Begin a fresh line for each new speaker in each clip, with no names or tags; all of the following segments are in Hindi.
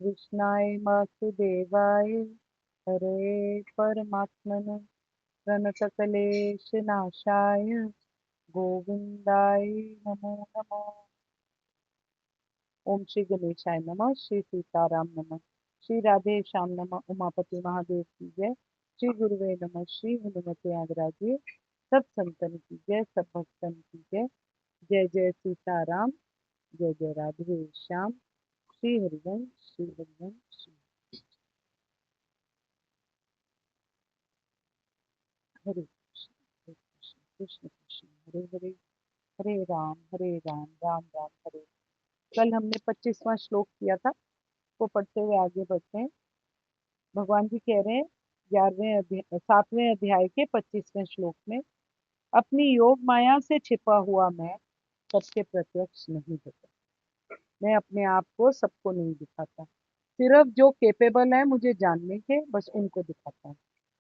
कृष्णाय वासुदेवाय हरे परमात्मने प्रणतक्लेशनाशाय गोविंदाय नमो नमः। ओम श्री गणेशाय नमः। श्री सीताराम नमः। श्री राधे श्याम नमः। उमापति महादेव की जय। श्री गुरुवे नमः। श्री हनुमते आदराजे। सब संतन की जय, सब भक्तन की जय। जय जय सीताराम, जय जय राधे श्याम। श्री हरिवंश, श्री हरिवंश, श्री हरे कृष्ण, हरे कृष्ण, कृष्ण कृष्ण हरे हरे, हरे राम, राम राम हरे। कल हमने 25वां श्लोक किया था, वो पढ़ते हुए आगे बढ़ते हैं। भगवान जी कह रहे हैं 7वें अध्याय के 25वें श्लोक में, अपनी योग माया से छिपा हुआ मैं सबके प्रत्यक्ष नहीं होता। मैं अपने आप को सबको नहीं दिखाता, सिर्फ जो केपेबल है मुझे जानने के, बस उनको दिखाता हूँ।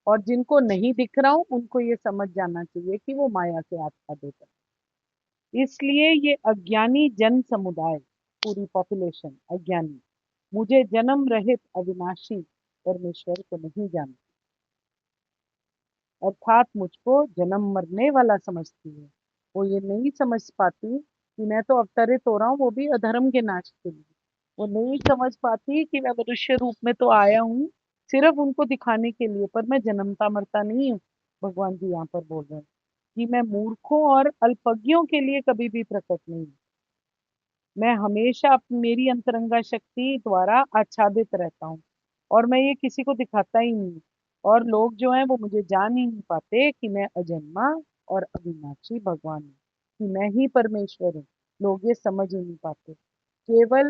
और जिनको नहीं दिख रहा हूँ उनको ये समझ जाना चाहिए कि वो माया से आच्छादित है। इसलिए ये अज्ञानी जन समुदाय, पूरी पॉपुलेशन अज्ञानी, मुझे जन्म रहित अविनाशी परमेश्वर को नहीं जानती, अर्थात मुझको जन्म मरने वाला समझती है। वो ये नहीं समझ पाती कि मैं तो अवतरित हो रहा हूँ, वो भी अधर्म के नाश के लिए। वो नहीं समझ पाती कि मैं मनुष्य रूप में तो आया हूँ सिर्फ उनको दिखाने के लिए, पर मैं जन्मता मरता नहीं हूँ। भगवान जी यहाँ पर बोल रहे हैं कि मैं मूर्खों और अल्पज्ञों के लिए कभी भी प्रकट नहीं हूँ। मैं हमेशा मेरी अंतरंगा शक्ति द्वारा आच्छादित रहता हूँ, और मैं ये किसी को दिखाता ही नहीं। और लोग जो हैं वो मुझे जान ही नहीं पाते कि मैं अजन्मा और अविनाशी भगवान हूँ, कि मैं ही परमेश्वर हूँ। लोग ये समझ ही नहीं पाते। केवल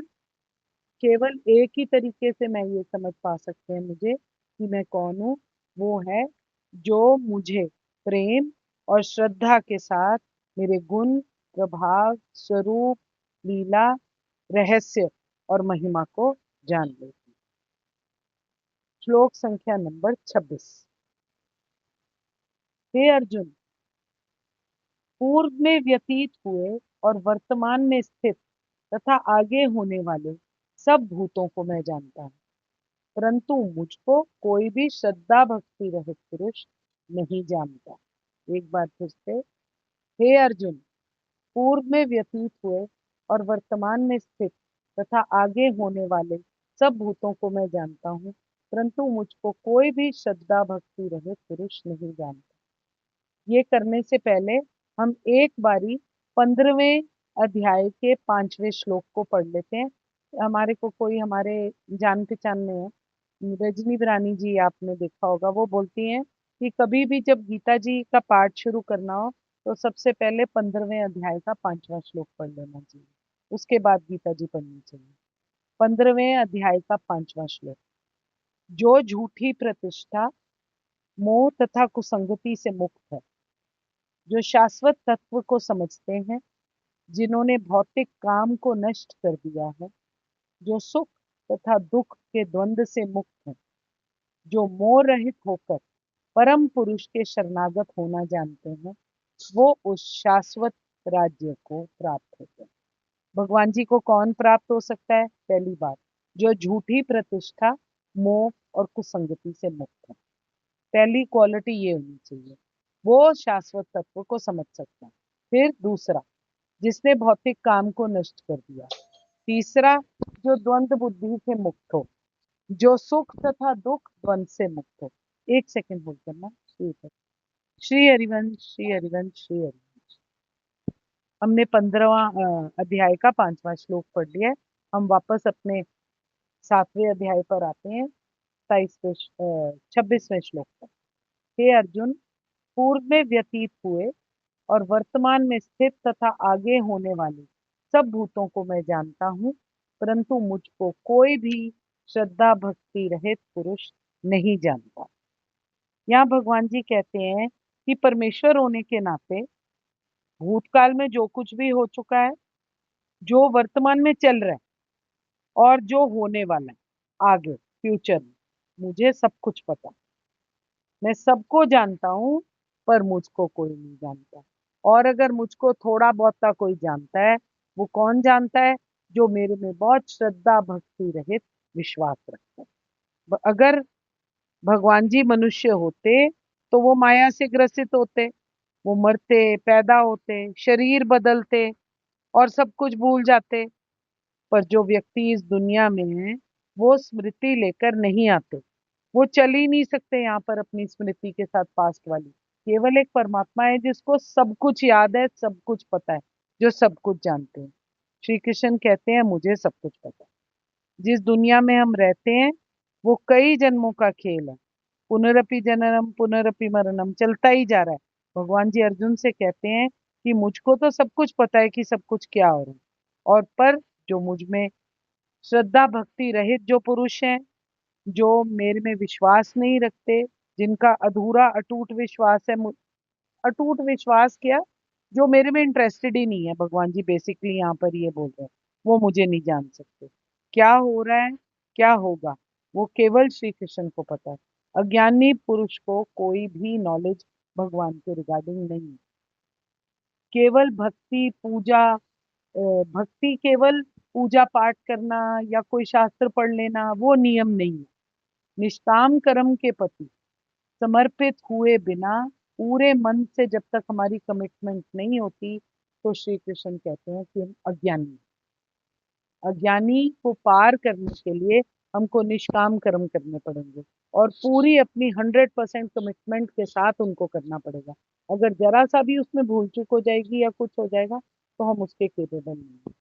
केवल एक ही तरीके से मैं ये समझ पा सकते हैं मुझे कि मैं कौन हूँ, वो है जो मुझे प्रेम और श्रद्धा के साथ मेरे गुण, प्रभाव, स्वरूप, लीला, रहस्य और महिमा को जान लेती। श्लोक संख्या नंबर 26। हे अर्जुन, पूर्व में व्यतीत हुए और वर्तमान में स्थित तथा आगे होने वाले सब भूतों को मैं जानता हूँ, परंतु मुझको कोई भी श्रद्धा भक्ति रहित पुरुष नहीं जानता। एक बार फिर से, हे अर्जुन, पूर्व में व्यतीत हुए और वर्तमान में स्थित तथा आगे होने वाले सब भूतों को मैं जानता हूँ, परंतु मुझको कोई भी श्रद्धा भक्ति रहित पुरुष नहीं जानता। ये करने से पहले हम एक बारी 15वें अध्याय के 5वें श्लोक को पढ़ लेते हैं। हमारे को कोई हमारे जान पहचान में है, रजनी रानी जी, आपने देखा होगा, वो बोलती हैं कि कभी भी जब गीता जी का पाठ शुरू करना हो तो सबसे पहले 15वें अध्याय का 5वां श्लोक पढ़ लेना चाहिए, उसके बाद गीता जी पढ़नी चाहिए। 15वें अध्याय का 5वां श्लोक, जो झूठी प्रतिष्ठा, मोह तथा कुसंगति से मुक्त है, जो शाश्वत तत्व को समझते हैं, जिन्होंने भौतिक काम को नष्ट कर दिया है, जो सुख तथा दुख के द्वंद से मुक्त हैं, जो मोह रहित होकर परम पुरुष के शरणागत होना जानते हैं, वो उस शाश्वत राज्य को प्राप्त होते हैं। भगवान जी को कौन प्राप्त हो सकता है? पहली बात, जो झूठी प्रतिष्ठा, मोह और कुसंगति से मुक्त है। पहली क्वालिटी ये होनी चाहिए, वो शाश्वत तत्व को समझ सकता है। फिर दूसरा, जिसने भौतिक काम को नष्ट कर दिया। तीसरा, जो द्वंद बुद्धि से मुक्त हो, जो सुख तथा दुख द्वंद से मुक्त हो। एक सेकंड होल्ड करना। ठीक है। श्री हरिवंश, श्री हरिवंश, श्री हरिवंश। हमने 15वां अध्याय का 5वां श्लोक पढ़ लिया है। हम वापस अपने 7वें अध्याय पर आते हैं, 26वें श्लोक पर। हे अर्जुन, पूर्व में व्यतीत हुए और वर्तमान में स्थित तथा आगे होने वाले सब भूतों को मैं जानता हूँ, परंतु मुझको कोई भी श्रद्धा भक्ति रहित पुरुष नहीं जानता। यहाँ भगवान जी कहते हैं कि परमेश्वर होने के नाते भूतकाल में जो कुछ भी हो चुका है, जो वर्तमान में चल रहा है और जो होने वाला है आगे फ्यूचर में, मुझे सब कुछ पता। मैं सबको जानता हूँ, पर मुझको कोई नहीं जानता। और अगर मुझको थोड़ा बहुता कोई जानता है, वो कौन जानता है? जो मेरे में बहुत श्रद्धा भक्ति रहित विश्वास रखते हैं। अगर भगवान जी मनुष्य होते तो वो माया से ग्रसित होते, वो मरते, पैदा होते, शरीर बदलते और सब कुछ भूल जाते। पर जो व्यक्ति इस दुनिया में है वो स्मृति लेकर नहीं आते, वो चल ही नहीं सकते यहाँ पर अपनी स्मृति के साथ पास्ट वाली। केवल एक परमात्मा है जिसको सब कुछ याद है, सब कुछ पता है, जो सब कुछ जानते हैं। श्री कृष्ण कहते हैं मुझे सब कुछ पता है। जिस दुनिया में हम रहते हैं वो कई जन्मों का खेल है। पुनरपि जननम पुनरपि मरणम चलता ही जा रहा है। भगवान जी अर्जुन से कहते हैं कि मुझको तो सब कुछ पता है कि सब कुछ क्या हो रहा है, और पर जो मुझ में श्रद्धा भक्ति रहित जो पुरुष हैं, जो मेरे में विश्वास नहीं रखते, जिनका अधूरा अटूट विश्वास है, अटूट विश्वास क्या, जो मेरे में इंटरेस्टेड ही नहीं है, भगवान जी बेसिकली यहाँ पर ये बोल रहे हैं, वो मुझे नहीं जान सकते। क्या हो रहा है, क्या होगा, वो केवल श्री कृष्ण को पता है। अज्ञानी पुरुष को कोई भी नॉलेज भगवान के रिगार्डिंग नहीं है। केवल भक्ति पूजा, भक्ति केवल पूजा पाठ करना या कोई शास्त्र पढ़ लेना वो नियम नहीं है। निष्काम कर्म के प्रति समर्पित हुए बिना पूरे मन से जब तक हमारी कमिटमेंट नहीं होती तो श्री कृष्ण कहते हैं कि हम अज्ञानी हैं। अज्ञानी को पार करने के लिए हमको निष्काम कर्म करने पड़ेंगे और पूरी अपनी 100% कमिटमेंट के साथ उनको करना पड़ेगा। अगर जरा सा भी उसमें भूल चूक हो जाएगी या कुछ हो जाएगा तो हम उसके केपेबल नहीं हैं।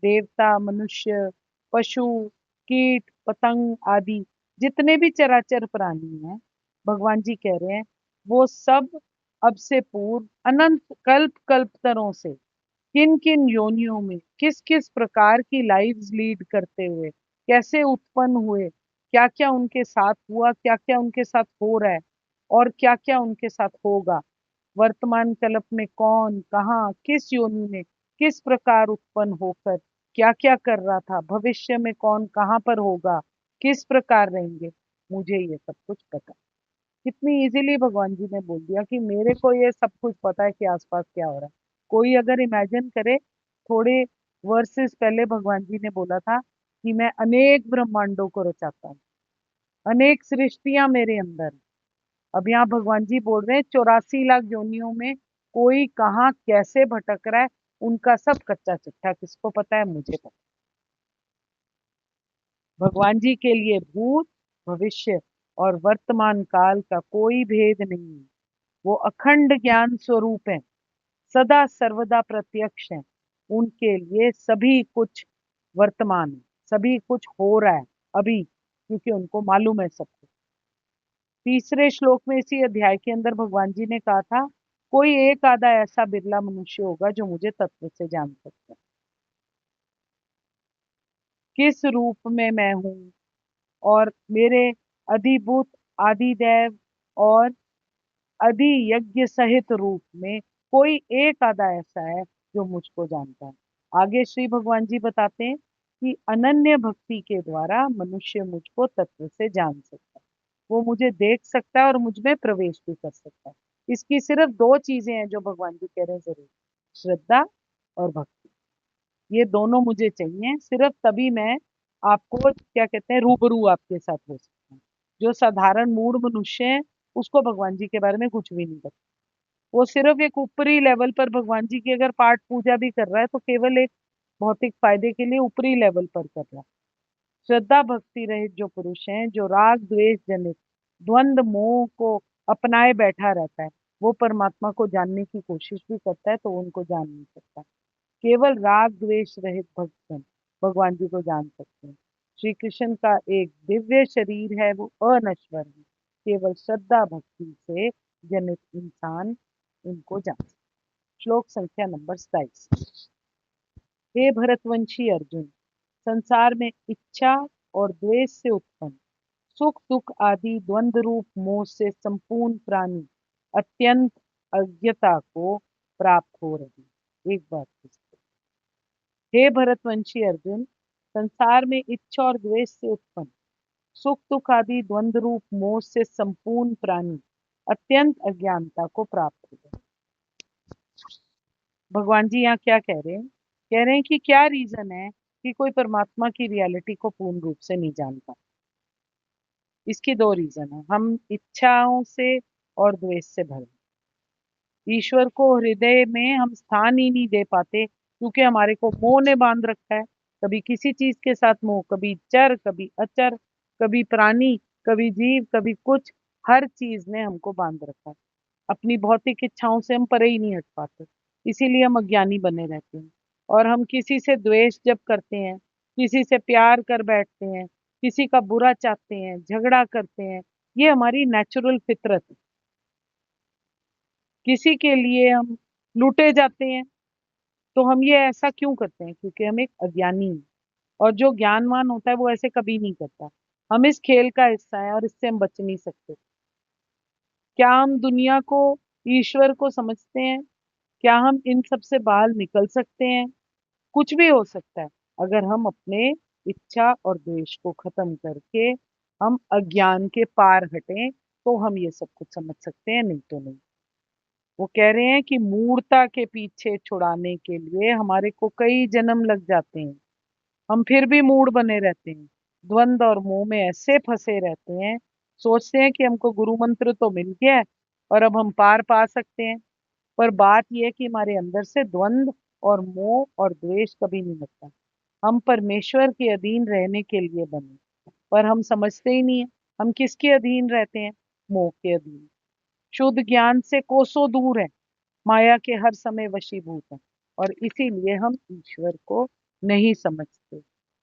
देवता, मनुष्य, पशु, कीट, पतंग आदि जितने भी चराचर प्राणी हैं, भगवान जी कह रहे हैं वो सब अब से पूर्व अनंत कल्प कल्पतरों से किन किन योनियों में किस किस प्रकार की लाइव्स लीड करते हुए कैसे उत्पन्न हुए, क्या क्या उनके साथ हुआ, क्या क्या उनके साथ हो रहा है और क्या क्या उनके साथ होगा, वर्तमान कल्प में कौन कहाँ किस योनि में किस प्रकार उत्पन्न होकर क्या क्या कर रहा था, भविष्य में कौन कहाँ पर होगा, किस प्रकार रहेंगे, मुझे ये सब कुछ पता है। कितनी इजीली भगवान जी ने बोल दिया कि मेरे को ये सब कुछ पता है कि आसपास क्या हो रहा है। कोई अगर इमेजिन करे, थोड़े वर्सेस पहले भगवान जी ने बोला था कि मैं अनेक ब्रह्मांडों को रचाता हूँ, अनेक सृष्टियां मेरे अंदर हैं। अब यहाँ भगवान जी बोल रहे हैं 84 लाख योनियों में कोई कहाँ कैसे भटक रहा है, उनका सब कच्चा चिट्ठा किसको पता है, मुझे पता। भगवान जी के लिए भूत, भविष्य और वर्तमान काल का कोई भेद नहीं है। वो अखंड ज्ञान स्वरूप है, सदा सर्वदा प्रत्यक्ष है। उनके लिए सभी कुछ वर्तमान है, सभी कुछ हो रहा है अभी, क्योंकि उनको मालूम है सब कुछ। तीसरे श्लोक में इसी अध्याय के अंदर भगवान जी ने कहा था कोई एक आधा ऐसा बिरला मनुष्य होगा जो मुझे तत्व से जान सकता है, किस रूप में मैं हूँ, और मेरे अधिभूत आदिदेव और अधि यज्ञ सहित रूप में कोई एक आधा ऐसा है जो मुझको जानता है। आगे श्री भगवान जी बताते हैं कि अनन्य भक्ति के द्वारा मनुष्य मुझको तत्व से जान सकता है, वो मुझे देख सकता है और मुझ में प्रवेश भी कर सकता है। इसकी सिर्फ दो चीजें हैं जो भगवान जी कह रहे हैं जरूर, श्रद्धा और भक्ति। ये दोनों मुझे चाहिए, सिर्फ तभी मैं आपको क्या कहते हैं रूबरू आपके साथ हो सकता हूँ। जो साधारण मूड मनुष्य है उसको भगवान जी के बारे में कुछ भी नहीं पता। वो सिर्फ एक ऊपरी लेवल पर भगवान जी की अगर पाठ पूजा भी कर रहा है तो केवल एक भौतिक फायदे के लिए ऊपरी लेवल पर कर रहा है। श्रद्धा भक्ति रहित जो पुरुष हैं, जो राग द्वेष जनित द्वंद मोह को अपनाए बैठा रहता है, वो परमात्मा को जानने की कोशिश भी करता है तो उनको जान नहीं सकता। केवल राग द्वेष रहित भक्तजन भगवान जी को जान सकते हैं। श्री कृष्ण का एक दिव्य शरीर है, वो अनश्वर है। केवल श्रद्धा भक्ति से जनित इंसान उनको जान सकता है। श्लोक संख्या नंबर 27। हे भरतवंशी अर्जुन, संसार में इच्छा और द्वेष से उत्पन्न सुख दुख आदि द्वंद रूप मोह से संपूर्ण प्राणी अत्यंत अज्ञता को प्राप्त हो रहे। एक बार फिर से। हे भरतवंशी अर्जुन, संसार में इच्छा और द्वेष से उत्पन्न सुख दुख आदि द्वंद रूप मोह से संपूर्ण प्राणी अत्यंत अज्ञानता को प्राप्त हो गए। भगवान जी यहाँ क्या कह रहे हैं, कह रहे हैं कि क्या रीजन है कि कोई परमात्मा की रियलिटी को पूर्ण रूप से नहीं जानता। इसकी दो रीजन है, हम इच्छाओं से और द्वेष से भरे। ईश्वर को हृदय में हम स्थान ही नहीं दे पाते क्योंकि हमारे को मोह ने बांध रखा है। कभी किसी चीज के साथ मोह, कभी चर कभी अचर, कभी प्राणी कभी जीव कभी कुछ, हर चीज ने हमको बांध रखा है। अपनी भौतिक इच्छाओं से हम परे ही नहीं हट पाते, इसीलिए हम अज्ञानी बने रहते हैं। और हम किसी से द्वेष जब करते हैं, किसी से प्यार कर बैठते हैं, किसी का बुरा चाहते हैं, झगड़ा करते हैं, ये हमारी नेचुरल फितरत है। किसी के लिए हम लूटे जाते हैं, तो हम ये ऐसा क्यों करते हैं? क्योंकि हम एक अज्ञानी हैं। और जो ज्ञानवान होता है वो ऐसे कभी नहीं करता। हम इस खेल का हिस्सा है और इससे हम बच नहीं सकते। क्या हम दुनिया को, ईश्वर को समझते हैं? क्या हम इन सब से बाहर निकल सकते हैं? कुछ भी हो सकता है अगर हम अपने इच्छा और द्वेष को खत्म करके हम अज्ञान के पार हटें, तो हम ये सब कुछ समझ सकते हैं, नहीं तो नहीं। वो कह रहे हैं कि मूढ़ता के पीछे छुड़ाने के लिए हमारे को कई जन्म लग जाते हैं, हम फिर भी मूढ़ बने रहते हैं, द्वंद और मोह में ऐसे फंसे रहते हैं। सोचते हैं कि हमको गुरु मंत्र तो मिल गया है और अब हम पार पा सकते हैं। पर बात यह है कि हमारे अंदर से द्वंद और मोह और द्वेष कभी नहीं मिटता। हम परमेश्वर के अधीन रहने के लिए बने, पर हम समझते ही नहीं है। हम किसके अधीन रहते हैं? मोह के अधीन। शुद्ध ज्ञान से कोसों दूर है, माया के हर समय वशीभूत है, और इसीलिए हम ईश्वर को नहीं समझते।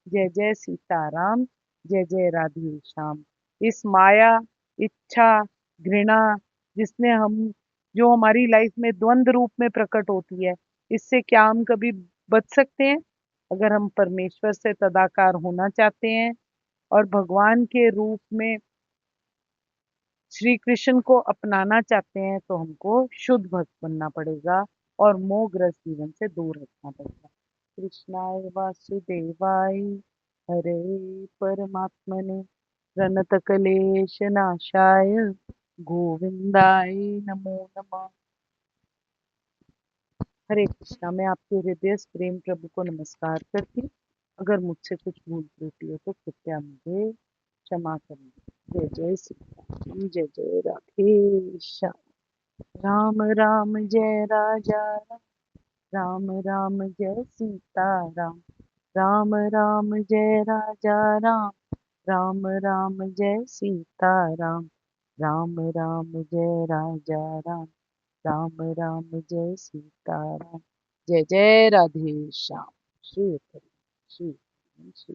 जय जय सीताराम, जय जय राधे श्याम। इस माया, इच्छा, घृणा, जिसने हम, जो हमारी लाइफ में द्वंद रूप में प्रकट होती है, इससे क्या हम कभी बच सकते हैं? अगर हम परमेश्वर से तदाकार होना चाहते हैं और भगवान के रूप में श्री कृष्ण को अपनाना चाहते हैं, तो हमको शुद्ध भक्त बनना पड़ेगा और मोहग्रस्त जीवन से दूर रखना पड़ेगा। कृष्णाय वासुदेवाय, हरे परमात्मने, प्रणतक्लेश नाशाय, गोविंदाय नमो नमः। हरे कृष्णा। मैं आपके हृदय प्रेम प्रभु को नमस्कार करती हूँ। अगर मुझसे कुछ भूल त्रुटि हो तो कृपया मुझे क्षमा करें। जय जय श्री राम, जय जय राधे श्याम। राम राम जय राजा राम, राम राम जय सीता राम, राम राम जय राजा राम, राम राम जय सीता राम, राम राम जय राजा राम, राम राम जय सीता राम। जय जय राधे श्याम। श्री हरि, श्री हरि, श्री